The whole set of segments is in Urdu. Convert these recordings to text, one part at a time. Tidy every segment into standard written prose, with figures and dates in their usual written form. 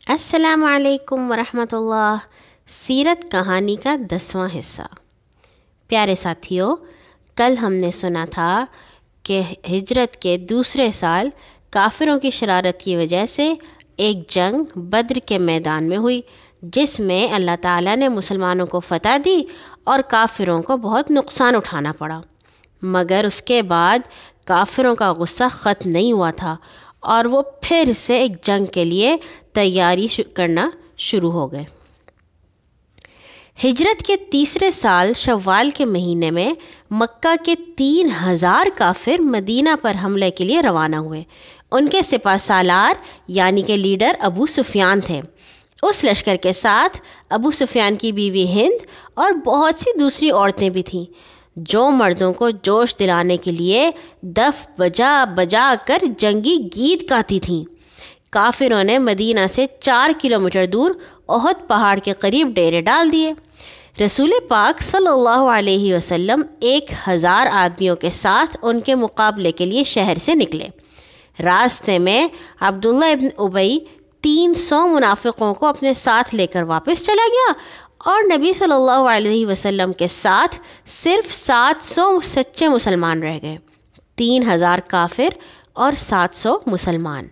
السلام علیکم ورحمۃ اللہ۔ سیرت کہانی کا 10واں حصہ۔ پیارے ساتھیوں، کل ہم نے سنا تھا کہ ہجرت کے دوسرے سال کافروں کی شرارت کی وجہ سے ایک جنگ بدر کے میدان میں ہوئی، جس میں اللہ تعالیٰ نے مسلمانوں کو فتح دی اور کافروں کو بہت نقصان اٹھانا پڑا۔ مگر اس کے بعد کافروں کا غصہ ختم نہیں ہوا تھا اور وہ پھر سے ایک جنگ کے لیے تیاری کرنا شروع ہو گئے۔ ہجرت کے تیسرے سال شوال کے مہینے میں مکہ کے 3000 کافر مدینہ پر حملے کے لیے روانہ ہوئے۔ ان کے سپہ سالار یعنی کہ لیڈر ابو سفیان تھے۔ اس لشکر کے ساتھ ابو سفیان کی بیوی ہند اور بہت سی دوسری عورتیں بھی تھیں، جو مردوں کو جوش دلانے کے لیے دف بجا بجا کر جنگی گیت گاتی تھیں۔ کافروں نے مدینہ سے 4 کلومیٹر دور احد پہاڑ کے قریب ڈیرے ڈال دیے۔ رسول پاک صلی اللہ علیہ وسلم 1000 آدمیوں کے ساتھ ان کے مقابلے کے لیے شہر سے نکلے۔ راستے میں عبداللہ ابن ابی 300 منافقوں کو اپنے ساتھ لے کر واپس چلا گیا اور نبی صلی اللہ علیہ وسلم کے ساتھ صرف 700 سچے مسلمان رہ گئے۔ 3000 کافر اور 700 مسلمان۔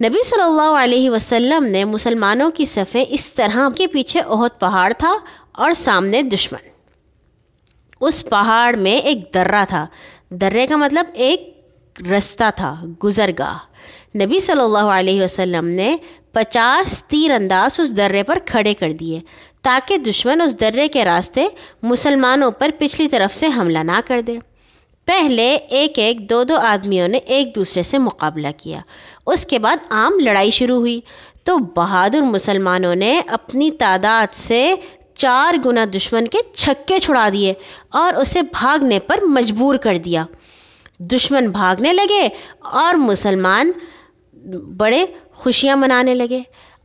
نبی صلی اللہ علیہ وسلم نے مسلمانوں کی صفیں اس طرح کے پیچھے احد پہاڑ تھا اور سامنے دشمن۔ اس پہاڑ میں ایک درہ تھا۔ درے کا مطلب ایک رستہ تھا، گزرگاہ۔ نبی صلی اللہ علیہ وسلم نے 50 تیر انداز اس درے پر کھڑے کر دیے تاکہ دشمن اس درے کے راستے مسلمانوں پر پچھلی طرف سے حملہ نہ کر دے۔ پہلے ایک دو آدمیوں نے ایک دوسرے سے مقابلہ کیا۔ اس کے بعد عام لڑائی شروع ہوئی تو بہادر مسلمانوں نے اپنی تعداد سے 4 گنا دشمن کے چھکے چھڑا دیے اور اسے بھاگنے پر مجبور کر دیا۔ دشمن بھاگنے لگے اور مسلمان بڑے خوشیاں منانے لگے۔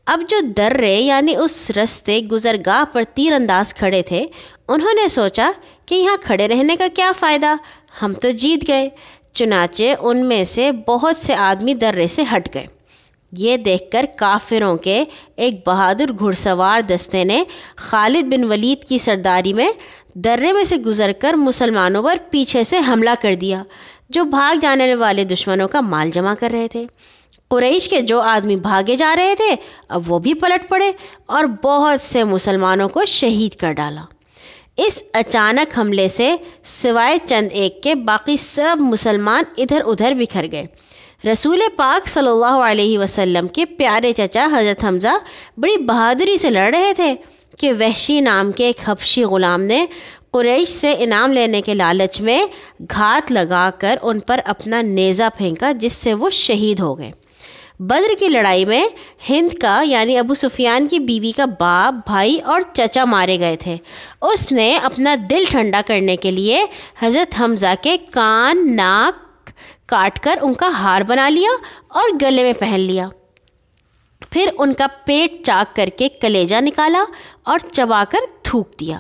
اب جو درے یعنی اس رستے گزرگاہ پر تیر انداز کھڑے تھے، انہوں نے سوچا کہ یہاں کھڑے رہنے کا کیا فائدہ، ہم تو جیت گئے۔ چنانچہ ان میں سے بہت سے آدمی درے سے ہٹ گئے۔ یہ دیکھ کر کافروں کے ایک بہادر گھڑ سوار دستے نے خالد بن ولید کی سرداری میں درے میں سے گزر کر مسلمانوں پر پیچھے سے حملہ کر دیا، جو بھاگ جانے والے دشمنوں کا مال جمع کر رہے تھے۔ قریش کے جو آدمی بھاگے جا رہے تھے اب وہ بھی پلٹ پڑے اور بہت سے مسلمانوں کو شہید کر ڈالا۔ اس اچانک حملے سے سوائے چند ایک کے باقی سب مسلمان ادھر ادھر بکھر گئے۔ رسول پاک صلی اللہ علیہ وسلم کے پیارے چچا حضرت حمزہ بڑی بہادری سے لڑ رہے تھے کہ وحشی نام کے ایک حبشی غلام نے قریش سے انعام لینے کے لالچ میں گھات لگا کر ان پر اپنا نیزہ پھینکا، جس سے وہ شہید ہو گئے۔ بدر کی لڑائی میں ہند کا یعنی ابو سفیان کی بیوی کا باپ، بھائی اور چچا مارے گئے تھے۔ اس نے اپنا دل ٹھنڈا کرنے کے لیے حضرت حمزہ کے کان ناک کاٹ کر ان کا ہار بنا لیا اور گلے میں پہن لیا۔ پھر ان کا پیٹ چاک کر کے کلیجہ نکالا اور چبا کر تھوک دیا۔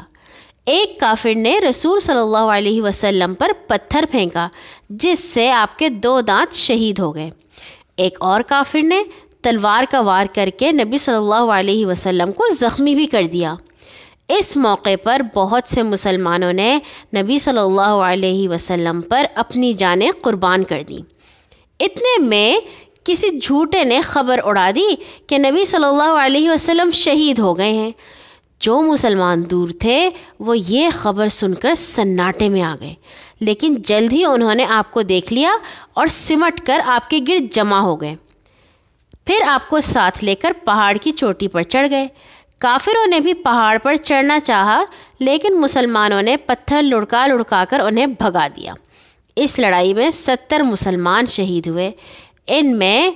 ایک کافر نے رسول صلی اللہ علیہ وسلم پر پتھر پھینکا، جس سے آپ کے 2 دانت شہید ہو گئے۔ ایک اور کافر نے تلوار کا وار کر کے نبی صلی اللہ علیہ وسلم کو زخمی بھی کر دیا۔ اس موقع پر بہت سے مسلمانوں نے نبی صلی اللہ علیہ وسلم پر اپنی جانیں قربان کر دیں۔ اتنے میں کسی جھوٹے نے خبر اڑا دی کہ نبی صلی اللہ علیہ وسلم شہید ہو گئے ہیں۔ جو مسلمان دور تھے وہ یہ خبر سن کر سناٹے میں آ گئے، لیکن جلد ہی انہوں نے آپ کو دیکھ لیا اور سمٹ کر آپ کے گرد جمع ہو گئے۔ پھر آپ کو ساتھ لے کر پہاڑ کی چوٹی پر چڑھ گئے۔ کافروں نے بھی پہاڑ پر چڑھنا چاہا، لیکن مسلمانوں نے پتھر لڑکا لڑکا کر انہیں بھگا دیا۔ اس لڑائی میں 70 مسلمان شہید ہوئے۔ ان میں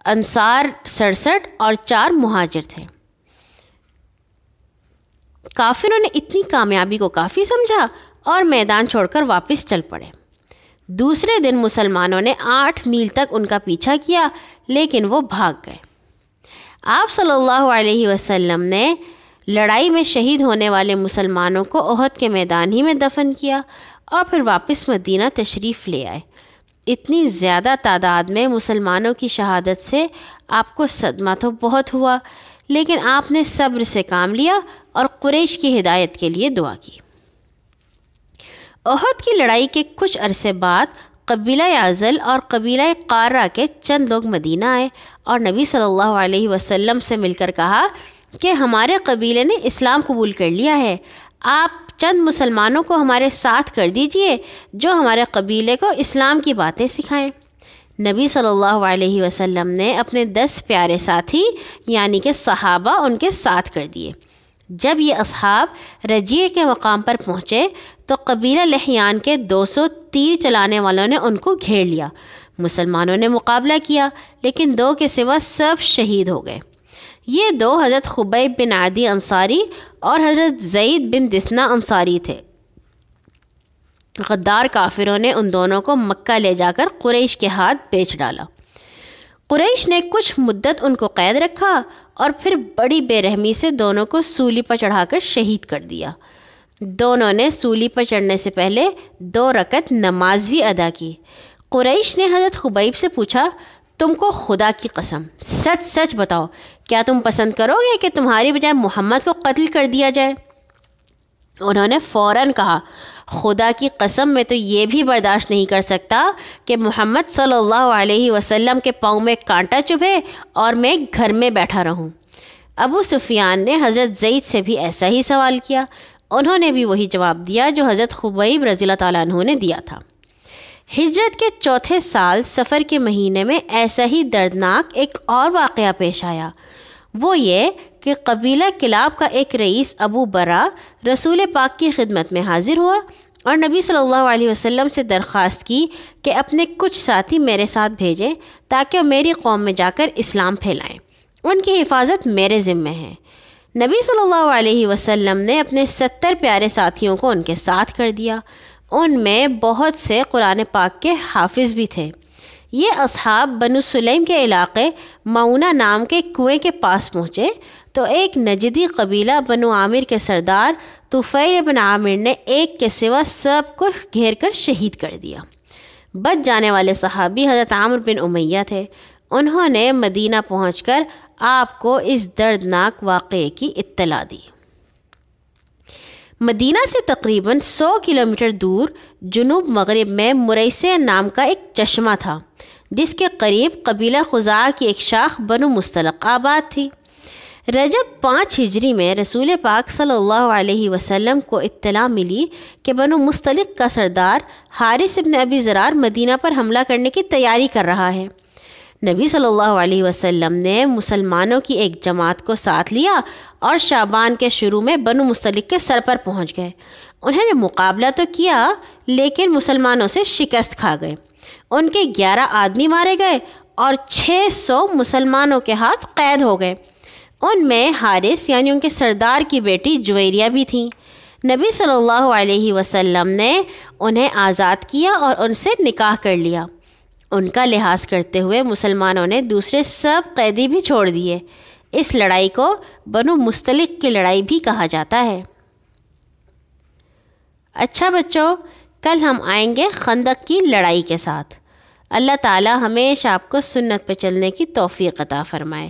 انصار 67 اور 4 مہاجر تھے۔ کافروں نے اتنی کامیابی کو کافی سمجھا اور میدان چھوڑ کر واپس چل پڑے۔ دوسرے دن مسلمانوں نے 8 میل تک ان کا پیچھا کیا، لیکن وہ بھاگ گئے۔ آپ صلی اللہ علیہ وسلم نے لڑائی میں شہید ہونے والے مسلمانوں کو احد کے میدان ہی میں دفن کیا اور پھر واپس مدینہ تشریف لے آئے۔ اتنی زیادہ تعداد میں مسلمانوں کی شہادت سے آپ کو صدمہ تو بہت ہوا، لیکن آپ نے صبر سے کام لیا اور قریش کی ہدایت کے لیے دعا کی۔ احد کی لڑائی کے کچھ عرصے بعد قبیلہ یعزل اور قبیلہ قارہ کے چند لوگ مدینہ آئے اور نبی صلی اللہ علیہ وسلم سے مل کر کہا کہ ہمارے قبیلے نے اسلام قبول کر لیا ہے، آپ چند مسلمانوں کو ہمارے ساتھ کر دیجئے جو ہمارے قبیلے کو اسلام کی باتیں سکھائیں۔ نبی صلی اللہ علیہ وسلم نے اپنے 10 پیارے ساتھی یعنی کہ صحابہ ان کے ساتھ کر دیے۔ جب یہ اصحاب رجیع کے مقام پر پہنچے تو قبیلہ لحیان کے 200 تیر چلانے والوں نے ان کو گھیر لیا۔ مسلمانوں نے مقابلہ کیا لیکن 2 کے سوا سب شہید ہو گئے۔ یہ 2 حضرت خبیب بن عدی انصاری اور حضرت زید بن دثنہ انصاری تھے۔ غدار کافروں نے ان دونوں کو مکہ لے جا کر قریش کے ہاتھ بیچ ڈالا۔ قریش نے کچھ مدت ان کو قید رکھا اور پھر بڑی بے رحمی سے دونوں کو سولی پر چڑھا کر شہید کر دیا۔ دونوں نے سولی پر چڑھنے سے پہلے 2 رکعت نماز بھی ادا کی۔ قریش نے حضرت خبیب سے پوچھا، تم کو خدا کی قسم سچ سچ بتاؤ، کیا تم پسند کرو گے کہ تمہاری بجائے محمد کو قتل کر دیا جائے؟ انہوں نے فوراً کہا، خدا کی قسم میں تو یہ بھی برداشت نہیں کر سکتا کہ محمد صلی اللہ علیہ وسلم کے پاؤں میں کانٹا چبھے اور میں گھر میں بیٹھا رہوں۔ ابو سفیان نے حضرت زید سے بھی ایسا ہی سوال کیا۔ انہوں نے بھی وہی جواب دیا جو حضرت خبیب رضی اللہ تعالیٰ عنہ نے دیا تھا۔ ہجرت کے 4تھے سال صفر کے مہینے میں ایسا ہی دردناک ایک اور واقعہ پیش آیا۔ وہ یہ کہ قبیلہ کلاب کا ایک رئیس ابو برا رسول پاک کی خدمت میں حاضر ہوا اور نبی صلی اللہ علیہ وسلم سے درخواست کی کہ اپنے کچھ ساتھی میرے ساتھ بھیجیں تاکہ وہ میری قوم میں جا کر اسلام پھیلائیں، ان کی حفاظت میرے ذمہ ہے۔ نبی صلی اللہ علیہ وسلم نے اپنے 70 پیارے ساتھیوں کو ان کے ساتھ کر دیا۔ ان میں بہت سے قرآن پاک کے حافظ بھی تھے۔ یہ اصحاب بنو سلیم کے علاقے معونہ نام کے کنویں کے پاس پہنچے تو ایک نجدی قبیلہ بنو عامر کے سردار طفیل بن عامر نے ایک کے سوا سب کو گھیر کر شہید کر دیا۔ بچ جانے والے صحابی حضرت عامر بن امیہ تھے۔ انہوں نے مدینہ پہنچ کر آپ کو اس دردناک واقعے کی اطلاع دی۔ مدینہ سے تقریباً 100 کلومیٹر دور جنوب مغرب میں مریسیہ نام کا ایک چشمہ تھا جس کے قریب قبیلہ خزاعہ کی ایک شاخ بنو مستلق آباد تھی۔ رجب 5 ہجری میں رسول پاک صلی اللہ علیہ وسلم کو اطلاع ملی کہ بنو مستلق کا سردار حارث ابن ابی زرار مدینہ پر حملہ کرنے کی تیاری کر رہا ہے۔ نبی صلی اللہ علیہ وسلم نے مسلمانوں کی ایک جماعت کو ساتھ لیا اور شعبان کے شروع میں بنو مستلق کے سر پر پہنچ گئے۔ انہوں نے مقابلہ تو کیا لیکن مسلمانوں سے شکست کھا گئے۔ ان کے 11 آدمی مارے گئے اور 600 مسلمانوں کے ہاتھ قید ہو گئے۔ ان میں حارث یعنی ان کے سردار کی بیٹی جویریہ بھی تھیں۔ نبی صلی اللہ علیہ وسلم نے انہیں آزاد کیا اور ان سے نکاح کر لیا۔ ان کا لحاظ کرتے ہوئے مسلمانوں نے دوسرے سب قیدی بھی چھوڑ دیے۔ اس لڑائی کو بنو مستلق کی لڑائی بھی کہا جاتا ہے۔ اچھا بچوں، کل ہم آئیں گے خندق کی لڑائی کے ساتھ۔ اللہ تعالی ہمیشہ آپ کو سنت پہ چلنے کی توفیق عطا فرمائے۔